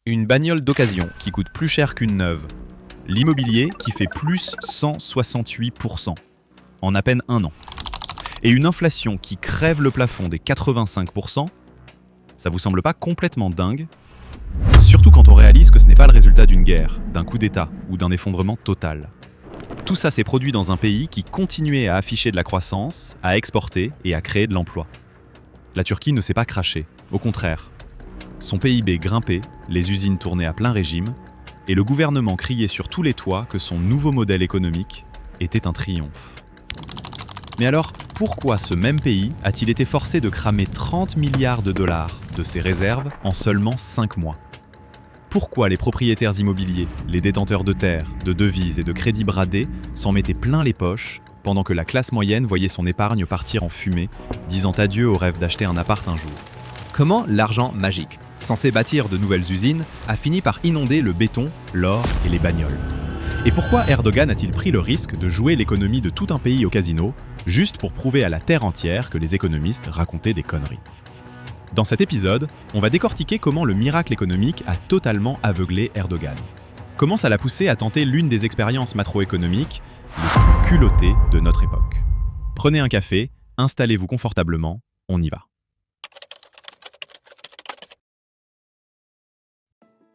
Une bagnole d'occasion qui coûte plus cher qu'une neuve. L'immobilier qui fait plus 168% en à peine un an. Et une inflation qui crève le plafond des 85%, ça vous semble pas complètement dingue? Surtout quand on réalise que ce n'est pas le résultat d'une guerre, d'un coup d'État ou d'un effondrement total. Tout ça s'est produit dans un pays qui continuait à afficher de la croissance, à exporter et à créer de l'emploi. La Turquie ne s'est pas crachée, au contraire. Son PIB grimpait, les usines tournaient à plein régime, et le gouvernement criait sur tous les toits que son nouveau modèle économique était un triomphe. Mais alors, pourquoi ce même pays a-t-il été forcé de cramer 30 milliards de dollars de ses réserves en seulement 5 mois? Pourquoi les propriétaires immobiliers, les détenteurs de terres, de devises et de crédits bradés s'en mettaient plein les poches pendant que la classe moyenne voyait son épargne partir en fumée, disant adieu au rêve d'acheter un appart un jour? Comment l'argent magique, censé bâtir de nouvelles usines, a fini par inonder le béton, l'or et les bagnoles? Et pourquoi Erdogan a-t-il pris le risque de jouer l'économie de tout un pays au casino, juste pour prouver à la terre entière que les économistes racontaient des conneries? Dans cet épisode, on va décortiquer comment le miracle économique a totalement aveuglé Erdogan. Comment ça l'a poussé à tenter l'une des expériences macroéconomiques les plus culottées de notre époque. Prenez un café, installez-vous confortablement, on y va.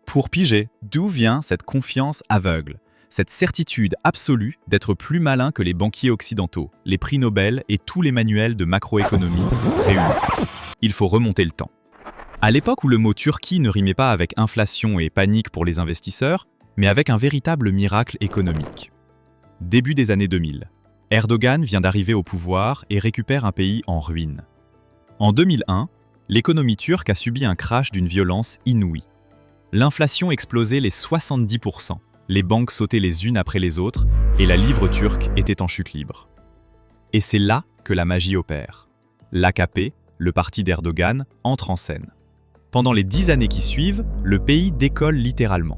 Pour piger, d'où vient cette confiance aveugle, cette certitude absolue d'être plus malin que les banquiers occidentaux, les prix Nobel et tous les manuels de macroéconomie réunis? Il faut remonter le temps. À l'époque où le mot Turquie ne rimait pas avec inflation et panique pour les investisseurs, mais avec un véritable miracle économique. Début des années 2000, Erdogan vient d'arriver au pouvoir et récupère un pays en ruine. En 2001, l'économie turque a subi un crash d'une violence inouïe. L'inflation explosait les 70%, les banques sautaient les unes après les autres et la livre turque était en chute libre. Et c'est là que la magie opère. L'AKP, le parti d'Erdogan, entre en scène. Pendant les 10 années qui suivent, le pays décolle littéralement.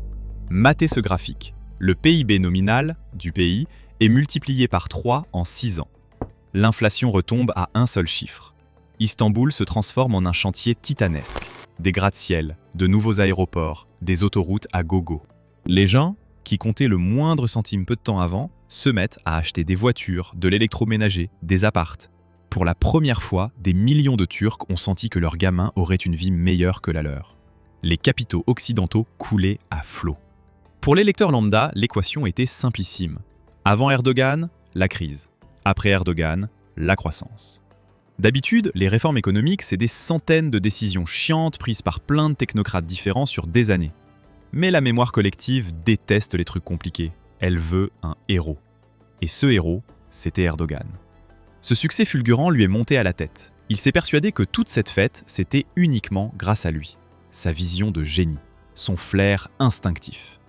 Matez ce graphique. Le PIB nominal du pays est multiplié par 3 en 6 ans. L'inflation retombe à un seul chiffre. Istanbul se transforme en un chantier titanesque. Des gratte-ciel, de nouveaux aéroports, des autoroutes à gogo. Les gens, qui comptaient le moindre centime peu de temps avant, se mettent à acheter des voitures, de l'électroménager, des apparts. Pour la première fois, des millions de Turcs ont senti que leurs gamins auraient une vie meilleure que la leur. Les capitaux occidentaux coulaient à flot. Pour les lecteurs lambda, l'équation était simplissime. Avant Erdogan, la crise. Après Erdogan, la croissance. D'habitude, les réformes économiques, c'est des centaines de décisions chiantes prises par plein de technocrates différents sur des années. Mais la mémoire collective déteste les trucs compliqués. Elle veut un héros. Et ce héros, c'était Erdogan. Ce succès fulgurant lui est monté à la tête. Il s'est persuadé que toute cette fête, c'était uniquement grâce à lui. Sa vision de génie, son flair instinctif.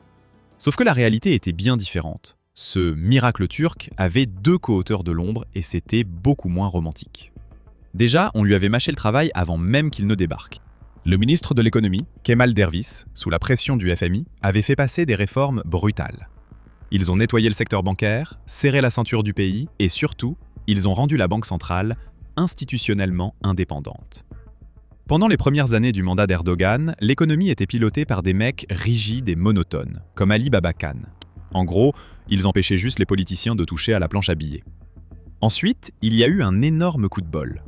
Sauf que la réalité était bien différente. Ce miracle turc avait 2 co-auteurs de l'ombre et c'était beaucoup moins romantique. Déjà, on lui avait mâché le travail avant même qu'il ne débarque. Le ministre de l'économie, Kemal Derviş, sous la pression du FMI, avait fait passer des réformes brutales. Ils ont nettoyé le secteur bancaire, serré la ceinture du pays et surtout, ils ont rendu la banque centrale institutionnellement indépendante. Pendant les premières années du mandat d'Erdogan, l'économie était pilotée par des mecs rigides et monotones, comme Ali Baba Khan. En gros, ils empêchaient juste les politiciens de toucher à la planche à billets. Ensuite, il y a eu un énorme coup de bol.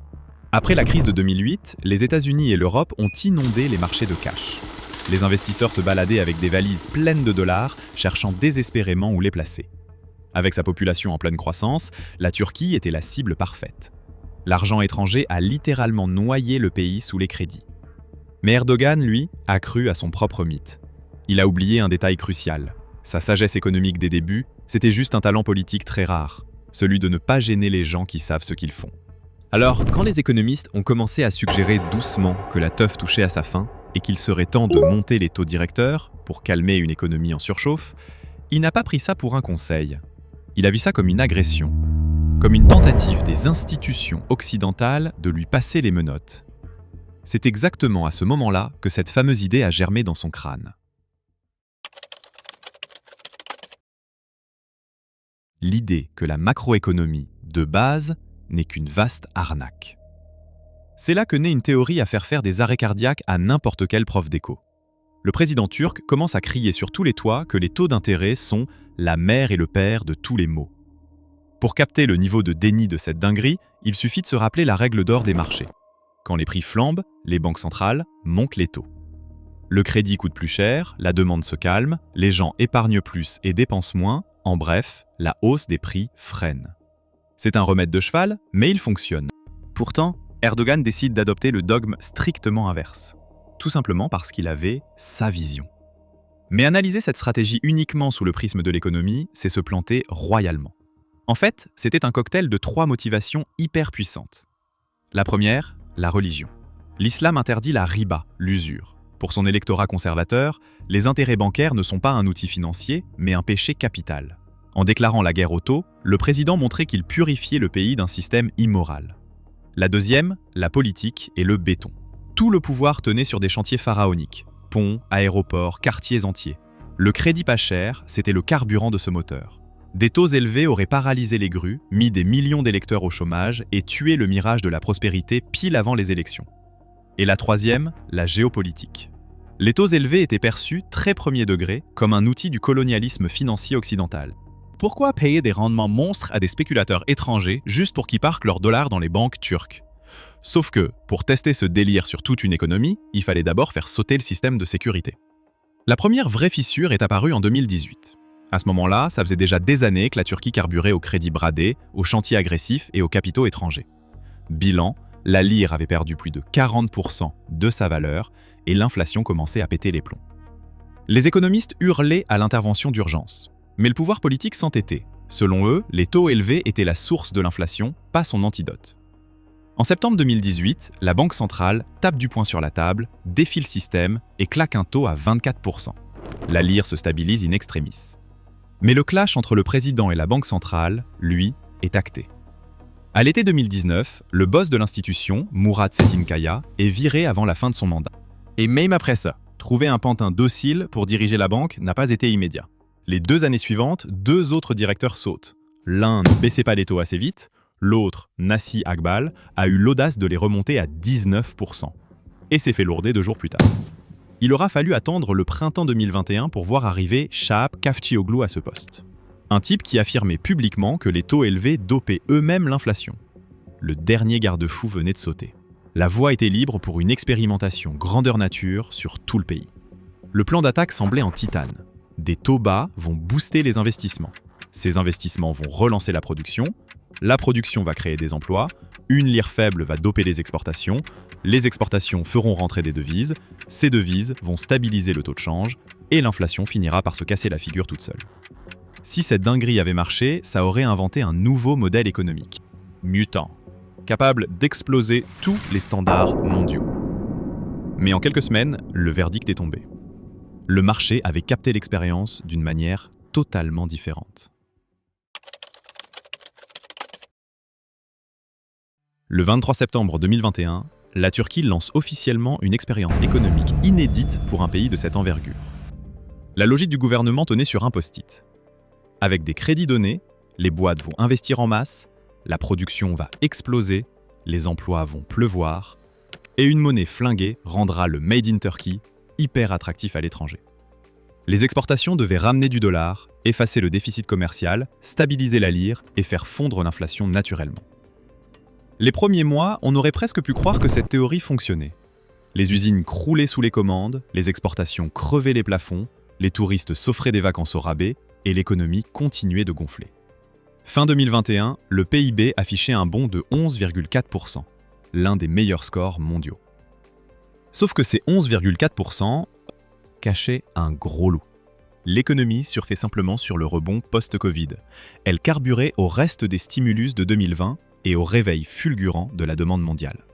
Après la crise de 2008, les États-Unis et l'Europe ont inondé les marchés de cash. Les investisseurs se baladaient avec des valises pleines de dollars, cherchant désespérément où les placer. Avec sa population en pleine croissance, la Turquie était la cible parfaite. L'argent étranger a littéralement noyé le pays sous les crédits. Mais Erdogan, lui, a cru à son propre mythe. Il a oublié un détail crucial. Sa sagesse économique des débuts, c'était juste un talent politique très rare, celui de ne pas gêner les gens qui savent ce qu'ils font. Alors, quand les économistes ont commencé à suggérer doucement que la teuf touchait à sa fin et qu'il serait temps de monter les taux directeurs pour calmer une économie en surchauffe, il n'a pas pris ça pour un conseil. Il a vu ça comme une agression, comme une tentative des institutions occidentales de lui passer les menottes. C'est exactement à ce moment-là que cette fameuse idée a germé dans son crâne. L'idée que la macroéconomie, de base, n'est qu'une vaste arnaque. C'est là que naît une théorie à faire des arrêts cardiaques à n'importe quel prof d'éco. Le président turc commence à crier sur tous les toits que les taux d'intérêt sont la mère et le père de tous les maux. Pour capter le niveau de déni de cette dinguerie, il suffit de se rappeler la règle d'or des marchés. Quand les prix flambent, les banques centrales montent les taux. Le crédit coûte plus cher, la demande se calme, les gens épargnent plus et dépensent moins, en bref, la hausse des prix freine. C'est un remède de cheval, mais il fonctionne. Pourtant, Erdogan décide d'adopter le dogme strictement inverse. Tout simplement parce qu'il avait sa vision. Mais analyser cette stratégie uniquement sous le prisme de l'économie, c'est se planter royalement. En fait, c'était un cocktail de 3 motivations hyper puissantes. La première, la religion. L'islam interdit la riba, l'usure. Pour son électorat conservateur, les intérêts bancaires ne sont pas un outil financier, mais un péché capital. En déclarant la guerre aux taux, le président montrait qu'il purifiait le pays d'un système immoral. La deuxième, la politique et le béton. Tout le pouvoir tenait sur des chantiers pharaoniques, ponts, aéroports, quartiers entiers. Le crédit pas cher, c'était le carburant de ce moteur. Des taux élevés auraient paralysé les grues, mis des millions d'électeurs au chômage et tué le mirage de la prospérité pile avant les élections. Et la troisième, la géopolitique. Les taux élevés étaient perçus, très premier degré, comme un outil du colonialisme financier occidental. Pourquoi payer des rendements monstres à des spéculateurs étrangers juste pour qu'ils parquent leurs dollars dans les banques turques? Sauf que, pour tester ce délire sur toute une économie, il fallait d'abord faire sauter le système de sécurité. La première vraie fissure est apparue en 2018. À ce moment-là, ça faisait déjà des années que la Turquie carburait au crédit bradé, aux chantiers agressifs et aux capitaux étrangers. Bilan, la lire avait perdu plus de 40% de sa valeur et l'inflation commençait à péter les plombs. Les économistes hurlaient à l'intervention d'urgence. Mais le pouvoir politique s'entêtait. Selon eux, les taux élevés étaient la source de l'inflation, pas son antidote. En septembre 2018, la Banque centrale tape du poing sur la table, défie le système et claque un taux à 24%. La lire se stabilise in extremis. Mais le clash entre le président et la Banque centrale, lui, est acté. À l'été 2019, le boss de l'institution, Murat Çetinkaya, est viré avant la fin de son mandat. Et même après ça, trouver un pantin docile pour diriger la banque n'a pas été immédiat. Les 2 années suivantes, 2 autres directeurs sautent. L'un ne baissait pas les taux assez vite, l'autre, Nassi Akbal, a eu l'audace de les remonter à 19%. Et s'est fait lourder 2 jours plus tard. Il aura fallu attendre le printemps 2021 pour voir arriver Shahap Kafcioglu à ce poste. Un type qui affirmait publiquement que les taux élevés dopaient eux-mêmes l'inflation. Le dernier garde-fou venait de sauter. La voie était libre pour une expérimentation grandeur nature sur tout le pays. Le plan d'attaque semblait en titane. Des taux bas vont booster les investissements. Ces investissements vont relancer la production va créer des emplois, une lire faible va doper les exportations feront rentrer des devises, ces devises vont stabiliser le taux de change, et l'inflation finira par se casser la figure toute seule. Si cette dinguerie avait marché, ça aurait inventé un nouveau modèle économique. Mutant, capable d'exploser tous les standards mondiaux. Mais en quelques semaines, le verdict est tombé. Le marché avait capté l'expérience d'une manière totalement différente. Le 23 septembre 2021, la Turquie lance officiellement une expérience économique inédite pour un pays de cette envergure. La logique du gouvernement tenait sur un post-it. Avec des crédits donnés, les boîtes vont investir en masse, la production va exploser, les emplois vont pleuvoir, et une monnaie flinguée rendra le Made in Turkey hyper attractif à l'étranger. Les exportations devaient ramener du dollar, effacer le déficit commercial, stabiliser la lire et faire fondre l'inflation naturellement. Les premiers mois, on aurait presque pu croire que cette théorie fonctionnait. Les usines croulaient sous les commandes, les exportations crevaient les plafonds, les touristes s'offraient des vacances au rabais et l'économie continuait de gonfler. Fin 2021, le PIB affichait un bond de 11,4%, l'un des meilleurs scores mondiaux. Sauf que ces 11,4% cachaient un gros loup. L'économie surfait simplement sur le rebond post-Covid. Elle carburait au reste des stimulus de 2020 et au réveil fulgurant de la demande mondiale.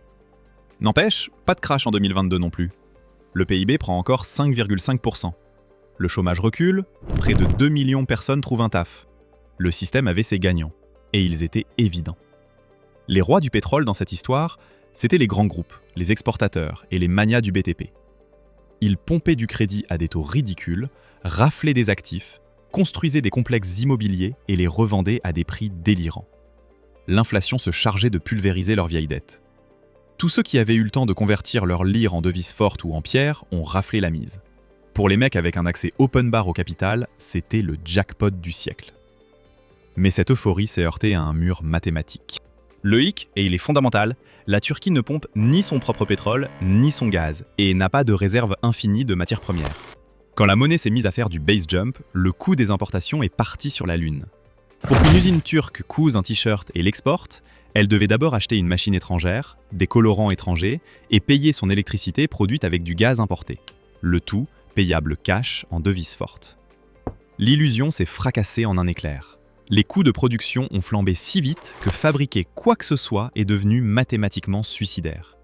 N'empêche, pas de crash en 2022 non plus. Le PIB prend encore 5,5%. Le chômage recule, près de 2 millions de personnes trouvent un taf. Le système avait ses gagnants, et ils étaient évidents. Les rois du pétrole dans cette histoire, c'étaient les grands groupes, les exportateurs et les magnats du BTP. Ils pompaient du crédit à des taux ridicules, raflaient des actifs, construisaient des complexes immobiliers et les revendaient à des prix délirants. L'inflation se chargeait de pulvériser leurs vieilles dettes. Tous ceux qui avaient eu le temps de convertir leur lire en devise forte ou en pierre ont raflé la mise. Pour les mecs avec un accès open bar au capital, c'était le jackpot du siècle. Mais cette euphorie s'est heurtée à un mur mathématique. Le hic, et il est fondamental, la Turquie ne pompe ni son propre pétrole, ni son gaz, et n'a pas de réserve infinie de matières premières. Quand la monnaie s'est mise à faire du base jump, le coût des importations est parti sur la lune. Pour qu'une usine turque couse un t-shirt et l'exporte, elle devait d'abord acheter une machine étrangère, des colorants étrangers, et payer son électricité produite avec du gaz importé. Le tout payable cash en devises fortes. L'illusion s'est fracassée en un éclair. Les coûts de production ont flambé si vite que fabriquer quoi que ce soit est devenu mathématiquement suicidaire.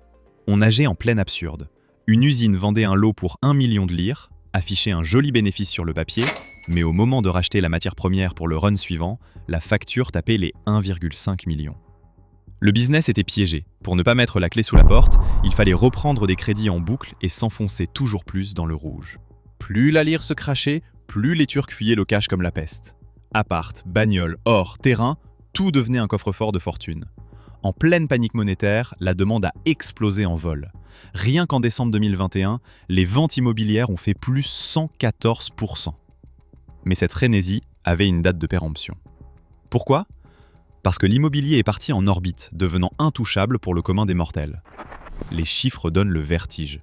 On nageait en plein absurde. Une usine vendait un lot pour 1 million de lire, affichait un joli bénéfice sur le papier, mais au moment de racheter la matière première pour le run suivant, la facture tapait les 1,5 million. Le business était piégé. Pour ne pas mettre la clé sous la porte, il fallait reprendre des crédits en boucle et s'enfoncer toujours plus dans le rouge. Plus la lire se crachait, plus les Turcs fuyaient le cash comme la peste. Appart, bagnole, or, terrain, tout devenait un coffre-fort de fortune. En pleine panique monétaire, la demande a explosé en vol. Rien qu'en décembre 2021, les ventes immobilières ont fait plus 114%. Mais cette frénésie avait une date de péremption. Pourquoi ? Parce que l'immobilier est parti en orbite, devenant intouchable pour le commun des mortels. Les chiffres donnent le vertige.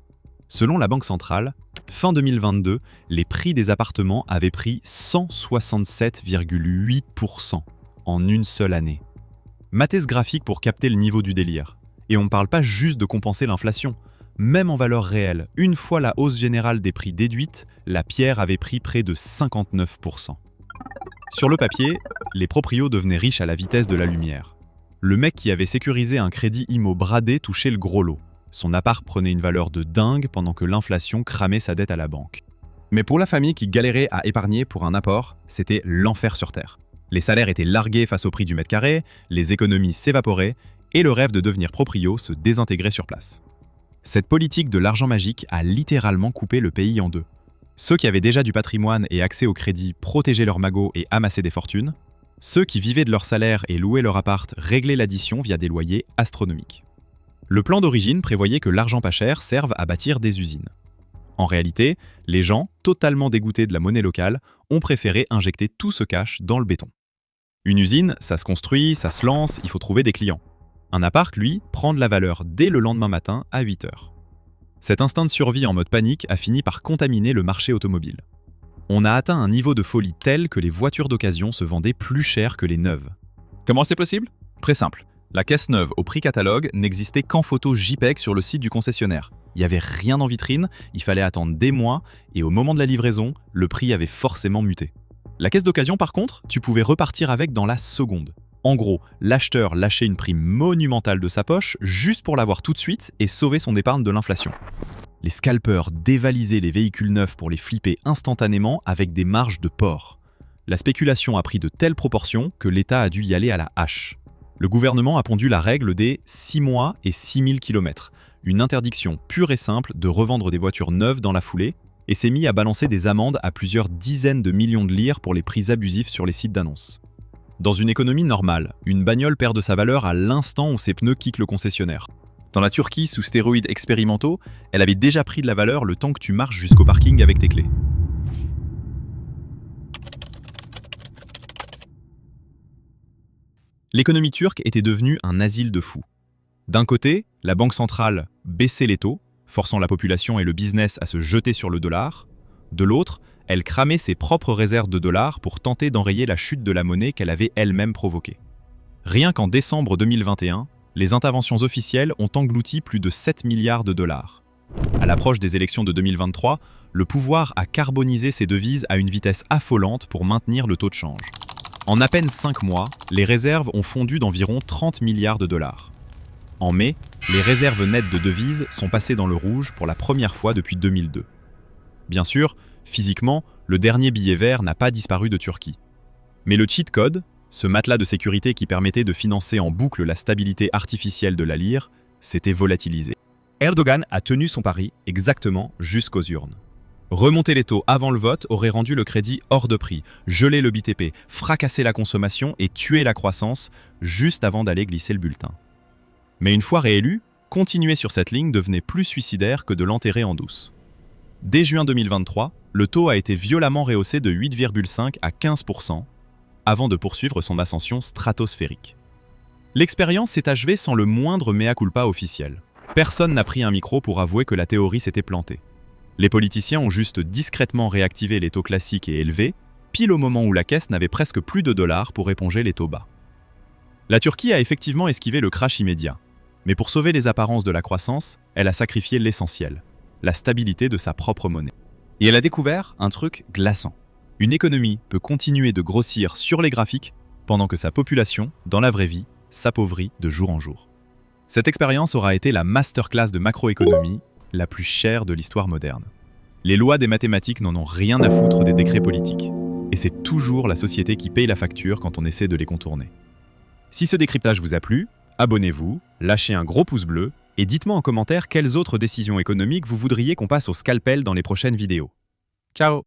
Selon la Banque centrale, fin 2022, les prix des appartements avaient pris 167,8% en une seule année. Matez ce graphique pour capter le niveau du délire. Et on ne parle pas juste de compenser l'inflation. Même en valeur réelle, une fois la hausse générale des prix déduite, la pierre avait pris près de 59%. Sur le papier, les proprios devenaient riches à la vitesse de la lumière. Le mec qui avait sécurisé un crédit IMO bradé touchait le gros lot. Son appart prenait une valeur de dingue pendant que l'inflation cramait sa dette à la banque. Mais pour la famille qui galérait à épargner pour un apport, c'était l'enfer sur terre. Les salaires étaient largués face au prix du mètre carré, les économies s'évaporaient et le rêve de devenir proprio se désintégrait sur place. Cette politique de l'argent magique a littéralement coupé le pays en deux. Ceux qui avaient déjà du patrimoine et accès au crédit protégeaient leurs magots et amassaient des fortunes. Ceux qui vivaient de leur salaire et louaient leur appart réglaient l'addition via des loyers astronomiques. Le plan d'origine prévoyait que l'argent pas cher serve à bâtir des usines. En réalité, les gens, totalement dégoûtés de la monnaie locale, ont préféré injecter tout ce cash dans le béton. Une usine, ça se construit, ça se lance, il faut trouver des clients. Un appart, lui, prend de la valeur dès le lendemain matin à 8 h. Cet instinct de survie en mode panique a fini par contaminer le marché automobile. On a atteint un niveau de folie tel que les voitures d'occasion se vendaient plus cher que les neuves. Comment c'est possible ? Très simple. La caisse neuve au prix catalogue n'existait qu'en photo JPEG sur le site du concessionnaire. Il n'y avait rien en vitrine, il fallait attendre des mois, et au moment de la livraison, le prix avait forcément muté. La caisse d'occasion, par contre, tu pouvais repartir avec dans la seconde. En gros, l'acheteur lâchait une prime monumentale de sa poche juste pour l'avoir tout de suite et sauver son épargne de l'inflation. Les scalpers dévalisaient les véhicules neufs pour les flipper instantanément avec des marges de porc. La spéculation a pris de telles proportions que l'État a dû y aller à la hache. Le gouvernement a pondu la règle des 6 mois et 6000 km, une interdiction pure et simple de revendre des voitures neuves dans la foulée, et s'est mis à balancer des amendes à plusieurs dizaines de millions de lire pour les prix abusifs sur les sites d'annonces. Dans une économie normale, une bagnole perd de sa valeur à l'instant où ses pneus quittent le concessionnaire. Dans la Turquie, sous stéroïdes expérimentaux, elle avait déjà pris de la valeur le temps que tu marches jusqu'au parking avec tes clés. L'économie turque était devenue un asile de fous. D'un côté, la banque centrale baissait les taux, forçant la population et le business à se jeter sur le dollar. De l'autre, elle cramait ses propres réserves de dollars pour tenter d'enrayer la chute de la monnaie qu'elle avait elle-même provoquée. Rien qu'en décembre 2021, les interventions officielles ont englouti plus de 7 milliards de dollars. À l'approche des élections de 2023, le pouvoir a carbonisé ses devises à une vitesse affolante pour maintenir le taux de change. En à peine 5 mois, les réserves ont fondu d'environ 30 milliards de dollars. En mai, les réserves nettes de devises sont passées dans le rouge pour la première fois depuis 2002. Bien sûr, physiquement, le dernier billet vert n'a pas disparu de Turquie. Mais le cheat code, ce matelas de sécurité qui permettait de financer en boucle la stabilité artificielle de la lire, s'était volatilisé. Erdogan a tenu son pari exactement jusqu'aux urnes. Remonter les taux avant le vote aurait rendu le crédit hors de prix, gelé le BTP, fracassé la consommation et tué la croissance juste avant d'aller glisser le bulletin. Mais une fois réélu, continuer sur cette ligne devenait plus suicidaire que de l'enterrer en douce. Dès juin 2023, le taux a été violemment rehaussé de 8,5 à 15%, avant de poursuivre son ascension stratosphérique. L'expérience s'est achevée sans le moindre mea culpa officiel. Personne n'a pris un micro pour avouer que la théorie s'était plantée. Les politiciens ont juste discrètement réactivé les taux classiques et élevés, pile au moment où la caisse n'avait presque plus de dollars pour éponger les taux bas. La Turquie a effectivement esquivé le crash immédiat, mais pour sauver les apparences de la croissance, elle a sacrifié l'essentiel, la stabilité de sa propre monnaie. Et elle a découvert un truc glaçant. Une économie peut continuer de grossir sur les graphiques pendant que sa population, dans la vraie vie, s'appauvrit de jour en jour. Cette expérience aura été la masterclass de macroéconomie la plus chère de l'histoire moderne. Les lois des mathématiques n'en ont rien à foutre des décrets politiques. Et c'est toujours la société qui paye la facture quand on essaie de les contourner. Si ce décryptage vous a plu, abonnez-vous, lâchez un gros pouce bleu et dites-moi en commentaire quelles autres décisions économiques vous voudriez qu'on passe au scalpel dans les prochaines vidéos. Ciao!